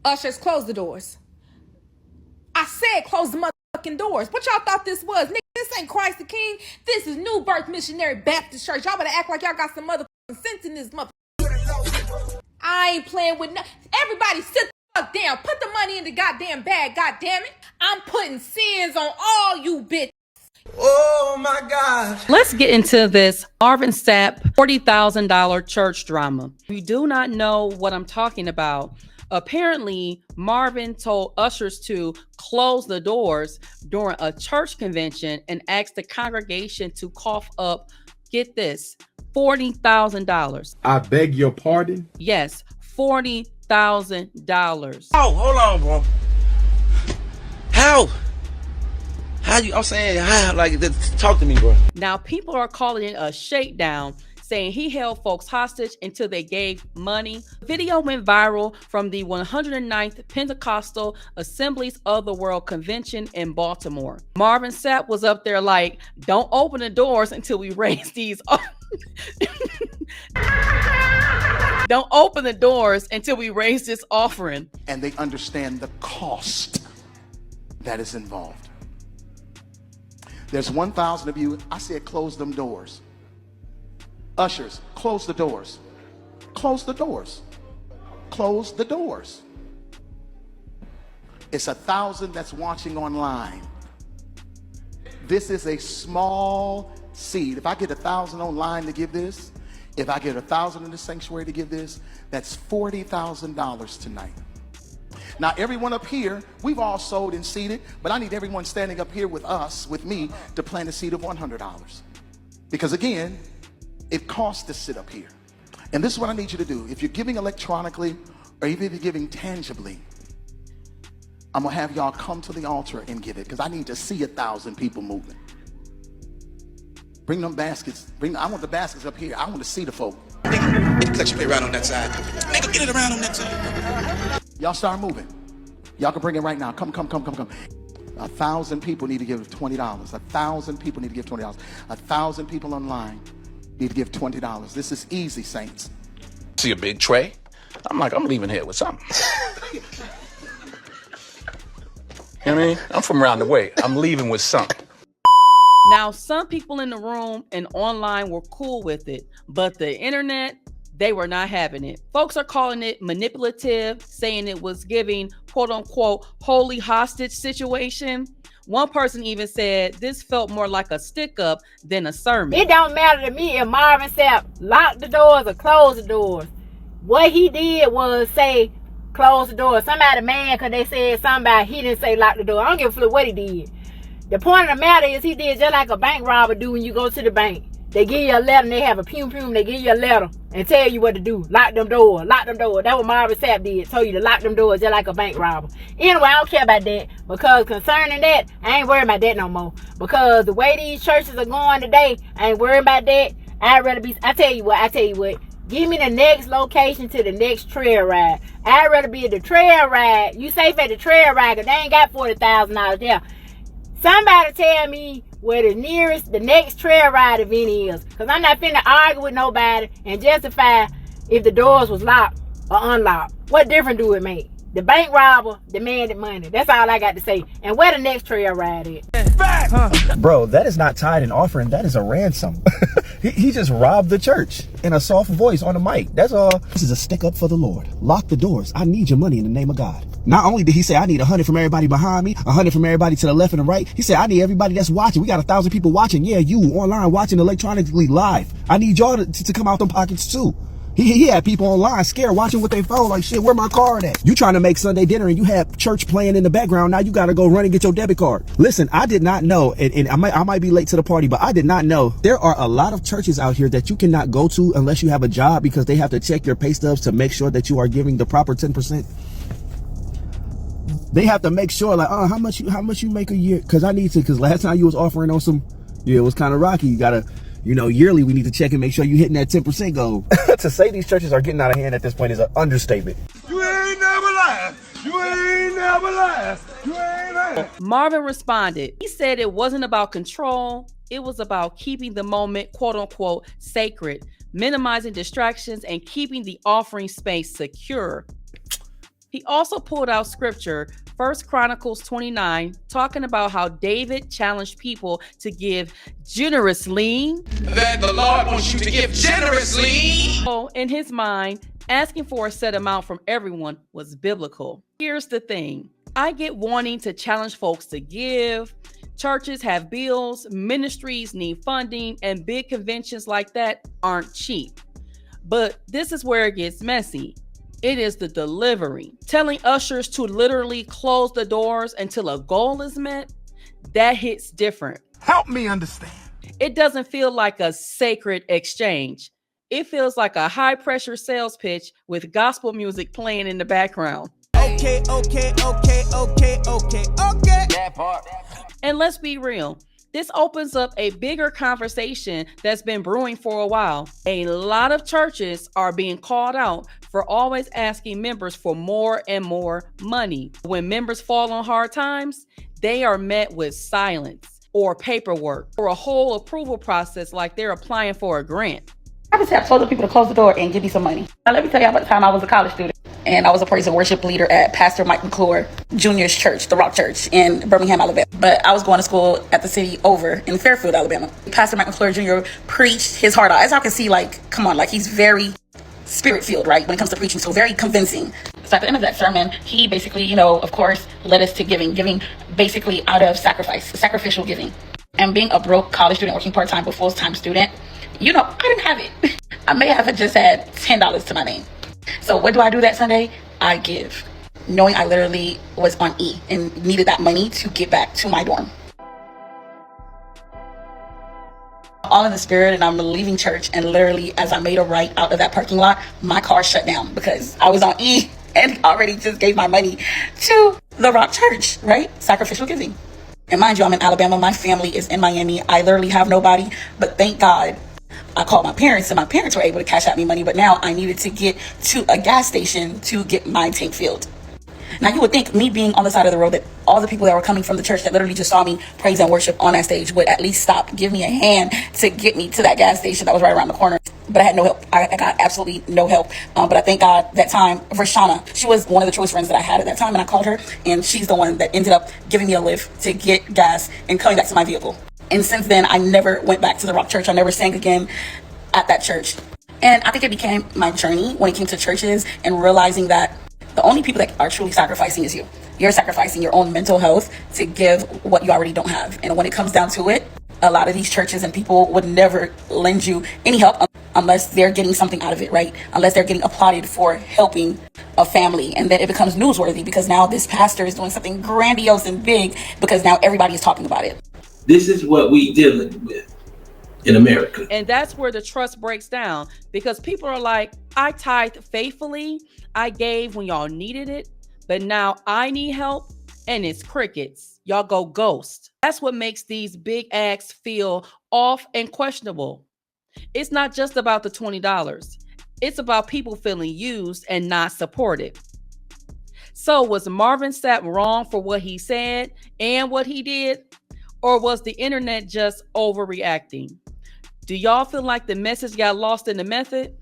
Ushers, close the doors. I said close the motherfucking doors. What y'all thought this was? Nigga, this ain't Christ the King. This is New Birth Missionary Baptist Church. Y'all better act like y'all got some motherfucking sense in this motherfucker. I ain't playing with everybody sit the fuck down. Put the money in the goddamn bag, goddamn it. I'm putting sins on all you bitches. Oh my God. Let's get into this Marvin Sapp $40,000 church drama. If you do not know what I'm talking about, apparently Marvin told ushers to close the doors during a church convention and asked the congregation to cough up, get this, $40,000. I beg your pardon? Yes, $40,000. Oh, hold on, bro. How you, I'm saying, how, like, talk to me, bro. Now, people are calling it a shakedown, saying he held folks hostage until they gave money. The video went viral from the 109th Pentecostal Assemblies of the World Convention in Baltimore. Marvin Sapp was up there like, don't open the doors until we raise these. Don't open the doors until we raise this offering. And they understand the cost that is involved. There's 1,000 of you. I said close them doors. Ushers, close the doors. Close the doors. Close the doors. It's 1,000 that's watching online. This is a small seed. If I get 1,000 online to give this, if I get 1,000 in the sanctuary to give this, that's $40,000 tonight. Now, everyone up here, we've all sowed and seeded, but I need everyone standing up here with us, with me, to plant a seed of $100. Because again, it costs to sit up here. And this is what I need you to do. If you're giving electronically, or even if you're giving tangibly, I'm gonna have y'all come to the altar and give it, because I need to see 1,000 people moving. Bring them baskets. I want the baskets up here. I want to see the folk. Get the collection plate right on that side. Nigga, get it around on that side. Y'all start moving. Y'all can bring it right now. Come. 1,000 people need to give $20. 1,000 people need to give $20. 1,000 people online need to give $20. This is easy, saints. See a big tray. I'm like, I'm leaving here with something. You know what I mean? I'm from around the way. I'm leaving with something. Now, some people in the room and online were cool with it, but the internet, they were not having it. Folks are calling it manipulative, saying it was giving, quote unquote, holy hostage situation. One person even said this felt more like a stick up than a sermon. It don't matter to me if Marvin Sapp locked the doors or closed the doors. What he did was say, close the door. Somebody mad because they said somebody, he didn't say lock the door. I don't give a flip what he did. The point of the matter is he did just like a bank robber do when you go to the bank. They give you a letter and they have a pum. They give you a letter and tell you what to do. Lock them doors. Lock them doors. That's what Marvin Sapp did. Told you to lock them doors just like a bank robber. Anyway, I don't care about that. Because concerning that, I ain't worried about that no more. Because the way these churches are going today, I ain't worried about that. I tell you what. Give me the next location to the next trail ride. I'd rather be at the trail ride. You safe at the trail ride because they ain't got $40,000 there. Somebody tell me where the next trail ride event is. Because I'm not finna argue with nobody and justify if the doors was locked or unlocked. What difference do it make? The bank robber demanded money. That's all I got to say. And where the next trail ride is. Bro, that is not tithe and offering. That is a ransom. he just robbed the church in a soft voice on the mic. That's all. This is a stick up for the Lord. Lock the doors. I need your money in the name of God. Not only did he say, I need 100 from everybody behind me, 100 from everybody to the left and the right. He said, I need everybody that's watching. We got 1,000 people watching. Yeah, you online watching electronically live. I need y'all to come out them pockets too. He had people online scared watching with their phone like, shit, where my card at? You trying to make Sunday dinner and you have church playing in the background. Now you got to go run and get your debit card. Listen, I did not know, and I might be late to the party, but I did not know there are a lot of churches out here that you cannot go to unless you have a job because they have to check your pay stubs to make sure that you are giving the proper 10%. They have to make sure like, how much you make a year? Cause last time you was offering on some, it was kind of rocky. You gotta, yearly we need to check and make sure you're hitting that 10% goal. To say these churches are getting out of hand at this point is an understatement. You ain't never lied. You ain't never lied. You ain't lied. Marvin responded. He said it wasn't about control. It was about keeping the moment, quote unquote, sacred, minimizing distractions and keeping the offering space secure. He also pulled out scripture, 1 Chronicles 29, talking about how David challenged people to give generously. That the Lord wants you to give generously. So in his mind, asking for a set amount from everyone was biblical. Here's the thing. I get wanting to challenge folks to give. Churches have bills, ministries need funding, and big conventions like that aren't cheap. But this is where it gets messy. It is the delivery. Telling ushers to literally close the doors until a goal is met, that hits different. Help me understand. It doesn't feel like a sacred exchange. It feels like a high-pressure sales pitch with gospel music playing in the background. Okay. That part. And let's be real. This opens up a bigger conversation that's been brewing for a while. A lot of churches are being called out for always asking members for more and more money. When members fall on hard times, they are met with silence or paperwork or a whole approval process like they're applying for a grant. Marvin Sapp told the people to close the door and give me some money. Now let me tell you about the time I was a college student and I was a praise and worship leader at Pastor Mike McClure Jr.'s church, the Rock Church in Birmingham, Alabama. But I was going to school at the city over in Fairfield, Alabama. Pastor Mike McClure Jr. preached his heart out. As I can see, like, come on, like he's very spirit-filled, right, when it comes to preaching, so very convincing. So at the end of that sermon, he basically, of course, led us to giving basically out of sacrificial giving. And being a broke college student working part-time but full-time student, I didn't have it. I may have just had $10 to my name. So what do I do that Sunday? I give, knowing I literally was on E and needed that money to get back to my dorm. All in the spirit, and I'm leaving church, and literally as I made a right out of that parking lot, my car shut down because I was on E and already just gave my money to the Rock Church, right? Sacrificial giving. And mind you, I'm in Alabama. My family is in Miami. I literally have nobody, but thank God I called my parents and my parents were able to cash out me money, but now I needed to get to a gas station to get my tank filled. Now you would think me being on the side of the road that all the people that were coming from the church that literally just saw me praise and worship on that stage would at least stop, give me a hand to get me to that gas station that was right around the corner. But I had no help. I got absolutely no help. But I thank God that time, Rashana, she was one of the choice friends that I had at that time, and I called her, and she's the one that ended up giving me a lift to get gas and coming back to my vehicle. And since then, I never went back to the Rock Church. I never sang again at that church. And I think it became my journey when it came to churches and realizing that the only people that are truly sacrificing is you. You're sacrificing your own mental health to give what you already don't have. And when it comes down to it, a lot of these churches and people would never lend you any help unless they're getting something out of it, right? Unless they're getting applauded for helping a family. And then it becomes newsworthy because now this pastor is doing something grandiose and big because now everybody is talking about it. This is what we dealing with in America. And that's where the trust breaks down because people are like, I tithed faithfully. I gave when y'all needed it, but now I need help and it's crickets. Y'all go ghost. That's what makes these big acts feel off and questionable. It's not just about the $20. It's about people feeling used and not supported. So was Marvin Sapp wrong for what he said and what he did? Or was the internet just overreacting? Do y'all feel like the message got lost in the method?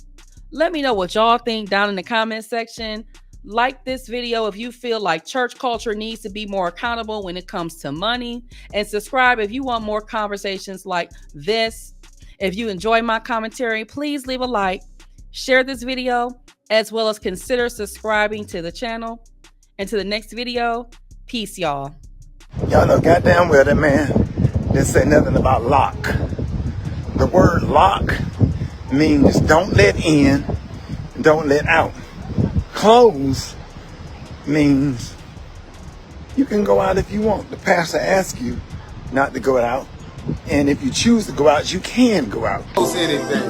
Let me know what y'all think down in the comment section. Like this video if you feel like church culture needs to be more accountable when it comes to money. And subscribe if you want more conversations like this. If you enjoy my commentary, please leave a like, share this video, as well as consider subscribing to the channel. And to the next video, peace, y'all. Y'all know goddamn well that man didn't say nothing about lock. The word lock means don't let in, don't let out. Close means you can go out if you want. The pastor asks you not to go out. And if you choose to go out, you can go out. Close anything.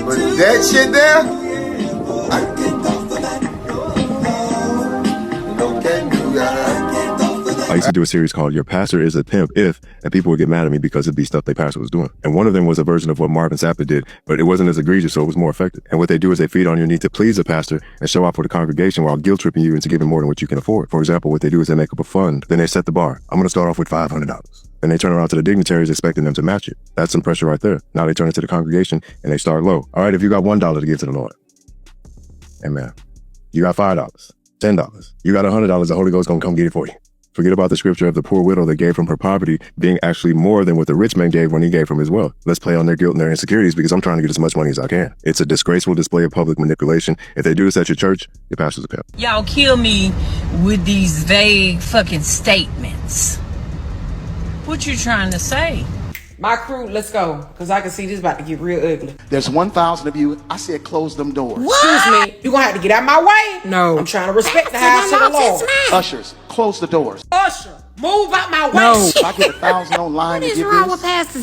But that shit there, I can't talk for that. No can do that. I used to do a series called Your Pastor is a Pimp If, and people would get mad at me because it'd be stuff their pastor was doing. And one of them was a version of what Marvin Sapp did, but it wasn't as egregious, so it was more effective. And what they do is they feed on your need to please the pastor and show off for the congregation while guilt-tripping you into giving more than what you can afford. For example, what they do is they make up a fund, then they set the bar. I'm going to start off with $500. And they turn around to the dignitaries expecting them to match it. That's some pressure right there. Now they turn it to the congregation and they start low. All right, if you got $1 to give to the Lord, amen. You got $5. $10. You got $100, the Holy Ghost gonna come get it for you. Forget about the scripture of the poor widow that gave from her poverty being actually more than what the rich man gave when he gave from his wealth. Let's play on their guilt and their insecurities because I'm trying to get as much money as I can. It's a disgraceful display of public manipulation. If they do this at your church, your pastor's a pimp. Y'all kill me with these vague fucking statements. What you trying to say? My crew, let's go, because I can see this about to get real ugly. There's 1,000 of you. I said close them doors. Excuse me, you're going to have to get out my way. No. I'm trying to respect the house of the Lord. Ushers, close the doors. Usher, move out my way. No. If I get 1,000 online to give this,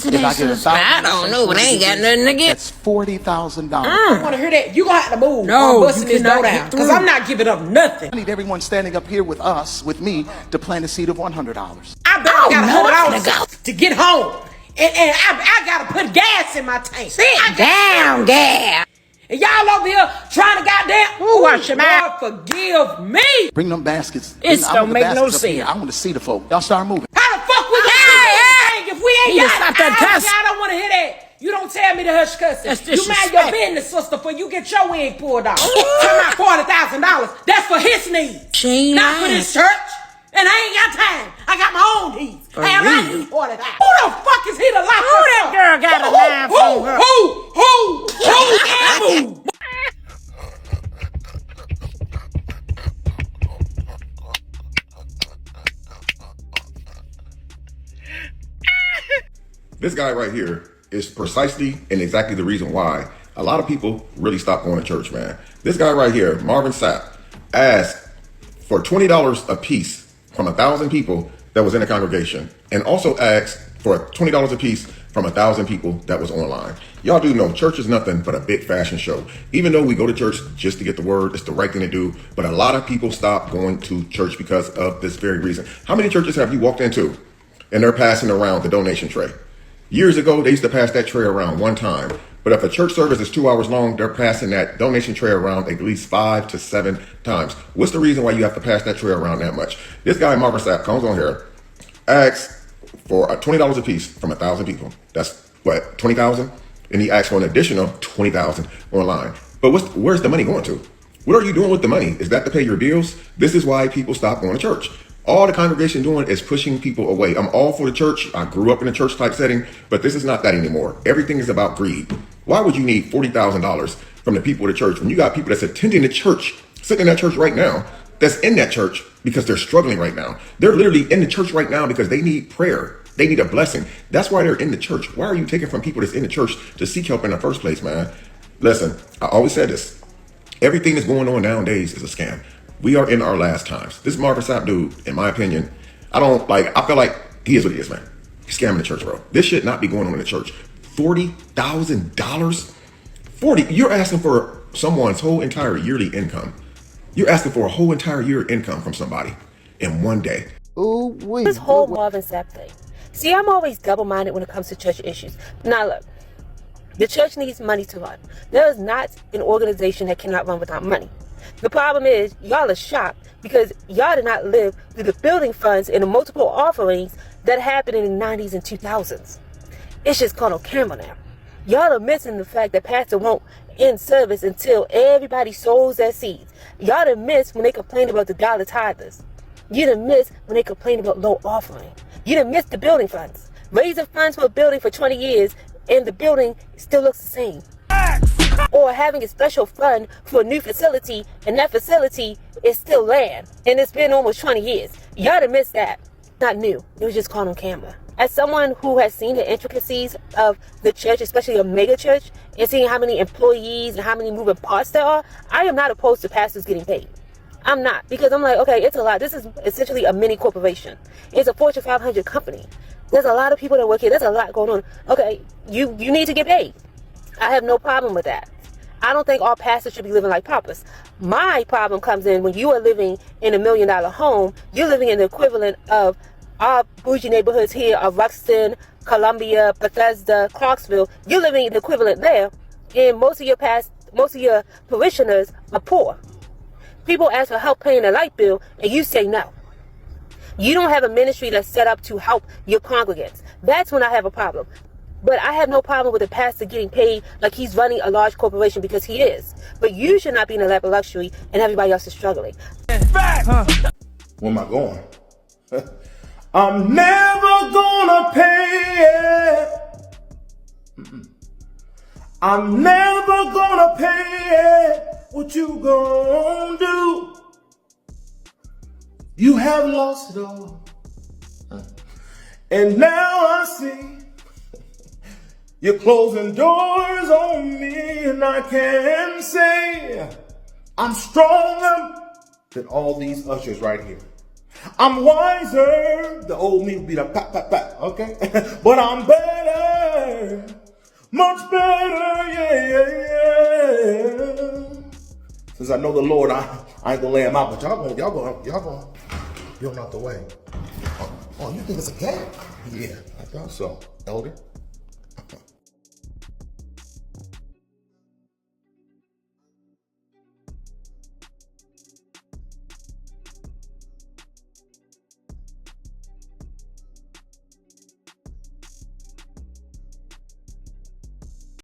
if I get 1,000, I don't know, but I ain't got nothing to get. That's $40,000. I want to hear that. You're going to have to move. No, I'm busting you this door cannot down, get through. because I'm not giving up nothing. I need everyone standing up here with us, with me, to plant a seed of $100. I bet I got $100 to get home. And I gotta put gas in my tank. Sit down, gas. And y'all over here trying to goddamn wash your mouth. Forgive me. Bring them baskets. It I don't want the make no baskets up here. sense. I want to see the folk. Y'all start moving. How the fuck we gonna do this if we ain't You got stop that cuss. I don't want to hear that. You don't tell me to hush cussing. That's You mind disrespect. your business, sister, for you get your end pulled off. Turn my $40,000. That's for his needs, She not for this church. And I ain't got time. I got my own needs. I have my needs $40,000. Who the fuck is he to lock Who that girl got a knife on her? Who can't move? This guy right here is precisely and exactly the reason why a lot of people really stop going to church, man. This guy right here, Marvin Sapp, asked for $20 a piece from 1,000 people that was in the congregation, and also asked for $20 a piece from 1,000 people that was online. Y'all do know church is nothing but a big fashion show. Even though we go to church just to get the word, it's the right thing to do, but a lot of people stop going to church because of this very reason. How many churches have you walked into and they're passing around the donation tray? Years ago, they used to pass that tray around one time. But if a church service is 2 hours long, they're passing that donation tray around at least 5 to 7 times. What's the reason why you have to pass that tray around that much? This guy, Marvin Sapp, comes on here, asks for $20 a piece from 1,000 people. That's what, 20,000? And he asks for an additional 20,000 online. But where's the money going to? What are you doing with the money? Is that to pay your bills? This is why people stop going to church. All the congregation doing is pushing people away. I'm all for the church. I grew up in a church type setting, but this is not that anymore. Everything is about greed. Why would you need $40,000 from the people of the church when you got people that's attending the church, sitting in that church right now, that's in that church because they're struggling right now? They're literally in the church right now because they need prayer. They need a blessing. That's why they're in the church. Why are you taking from people that's in the church to seek help in the first place, man? Listen, I always said this. Everything that's going on nowadays is a scam. We are in our last times. This Marvin Sapp dude, in my opinion, I feel like he is what he is, man. He's scamming the church, bro. This should not be going on in the church. $40,000? You're asking for someone's whole entire yearly income. You're asking for a whole entire year income from somebody in one day. Ooh, wait. This whole Marvin Sapp thing. See, I'm always double-minded when it comes to church issues. Now, look, the church needs money to run. There is not an organization that cannot run without money. The problem is, y'all are shocked because y'all did not live through the building funds and the multiple offerings that happened in the 90s and 2000s. It's just caught on camera now. Y'all are missing the fact that pastor won't end service until everybody sows their seeds. Y'all done miss when they complain about the dollar tithers. You done miss when they complain about low offering. You done miss the building funds. Raising funds for a building for 20 years and the building still looks the same. Or having a special fund for a new facility and that facility is still land and it's been almost 20 years. Y'all done missed that. Not new. It was just caught on camera. As someone who has seen the intricacies of the church, especially a mega church, and seeing how many employees and how many moving parts there are, I am not opposed to pastors getting paid. I'm not, because I'm like, okay, it's a lot. This is essentially a mini corporation. It's a Fortune 500 company. There's a lot of people that work here. There's a lot going on. Okay, you need to get paid. I have no problem with that. I don't think all pastors should be living like paupers. My problem comes in when you are living in $1 million home. You're living in the equivalent of our bougie neighborhoods here of Ruxton, Columbia, Bethesda, Clarksville. You're living in the equivalent there, and most of your parishioners are poor. People ask for help paying their light bill, and you say no. You don't have a ministry that's set up to help your congregants. That's when I have a problem. But I have no problem with a pastor getting paid like he's running a large corporation, because he is. But you should not be in a lap of luxury and everybody else is struggling. Where am I going? I'm never gonna pay it. I'm never gonna pay it. What you gonna do? You have lost it all. And now I see you're closing doors on me, and I can say I'm stronger than all these ushers right here. I'm wiser. The old me would be like pat, pat, pat, okay? But I'm better, much better, yeah. Since I know the Lord, I ain't gonna lay him out, but y'all gonna be on out the way. Oh, you think it's a game? Yeah, I thought so, Elder.